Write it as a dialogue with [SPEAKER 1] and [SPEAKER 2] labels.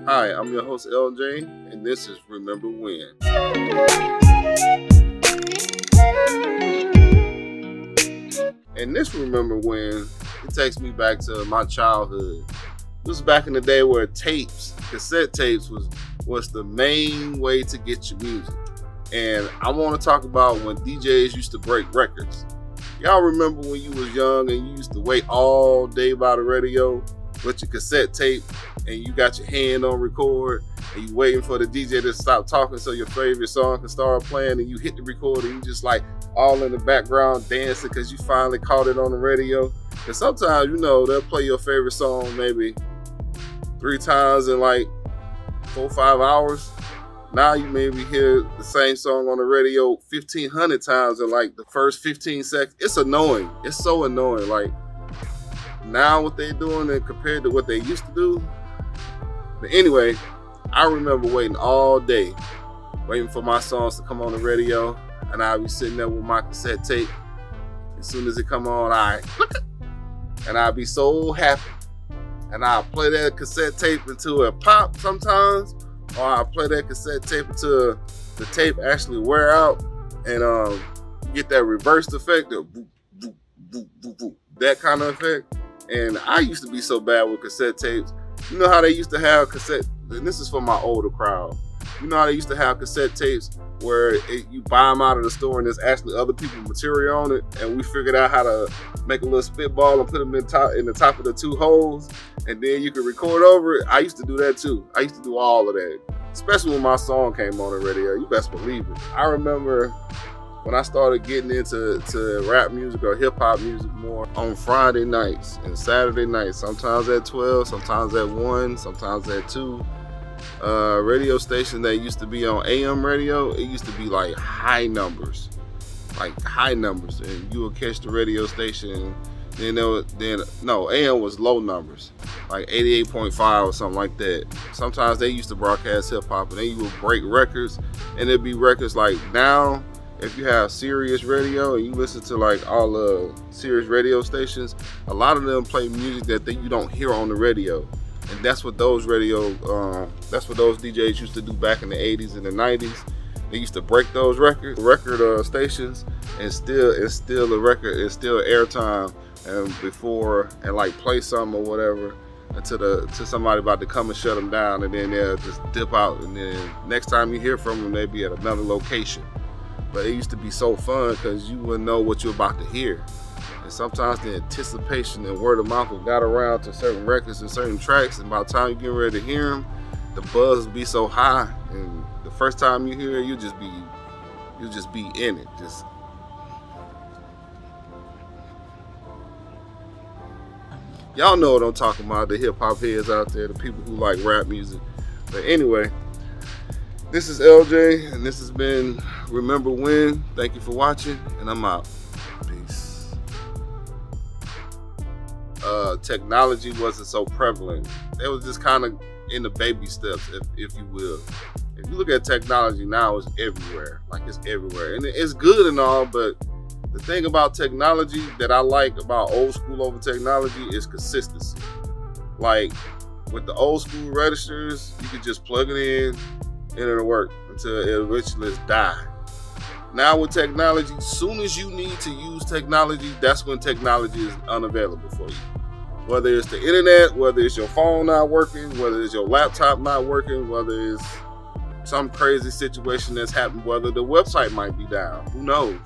[SPEAKER 1] Hi, I'm your host LJ, and this is Remember When. And this Remember When, it takes me back to my childhood. This was back in the day where cassette tapes was the main way to get your music. And I want to talk about when DJs used to break records. Y'all remember when you was young and you used to wait all day by the radio with your cassette tape and you got your hand on record and you waiting for the DJ to stop talking so your favorite song can start playing, and you hit the record and you just like all in the background dancing because you finally caught it on the radio. And sometimes, they'll play your favorite song maybe 3 times in like 4 or 5 hours. Now you maybe hear the same song on the radio 1,500 times in like the first 15 seconds. It's annoying. It's so annoying. Like now what they're doing and compared to what they used to do. But anyway, I remember waiting all day, waiting for my songs to come on the radio, and I'd be sitting there with my cassette tape. As soon as it come on, and I'd be so happy. And I'd play that cassette tape until it pop sometimes, or I'd play that cassette tape until the tape actually wear out and get that reversed effect, that kind of effect. And I used to be so bad with cassette tapes. You know how they used to have and this is for my older crowd. You know how they used to have cassette tapes where you buy them out of the store and there's actually other people's material on it, and we figured out how to make a little spitball and put them in the top of the 2 holes, and then you could record over it. I used to do that too. I used to do all of that, especially when my song came on the radio. You best believe it. I remember when I started getting into rap music or hip hop music more on Friday nights and Saturday nights, sometimes at 12, sometimes at 1, sometimes at 2. Radio station that used to be on AM radio, it used to be like high numbers, and you would catch the radio station. Then AM was low numbers, like 88.5 or something like that. Sometimes they used to broadcast hip hop, and then you would break records, and it'd be records like now. If you have Sirius radio and you listen to like all the Sirius radio stations, a lot of them play music that you don't hear on the radio. And that's what those DJs used to do back in the 80s and the 90s. They used to break those record stations and still a record is still airtime and like play something or whatever until somebody about to come and shut them down, and then they'll just dip out, and then next time you hear from them, they be at another location. But it used to be so fun because you wouldn't know what you're about to hear. And sometimes the anticipation and word of mouth got around to certain records and certain tracks, and by the time you get ready to hear them, the buzz will be so high, and the first time you hear it, you'll just be in it. Y'all know what I'm talking about, the hip hop heads out there, the people who like rap music. But anyway, this is LJ, and this has been Remember When. Thank you for watching, and I'm out. Peace. Technology wasn't so prevalent. It was just kind of in the baby steps, if you will. If you look at technology now, it's everywhere. Like, it's everywhere. And it's good and all, but the thing about technology that I like about old school over technology is consistency. Like, with the old school registers, you could just plug it in and it'll work until it eventually die. Now with technology, soon as you need to use technology, that's when technology is unavailable for you. Whether it's the internet, whether it's your phone not working, whether it's your laptop not working, whether it's some crazy situation that's happened, whether the website might be down, who knows?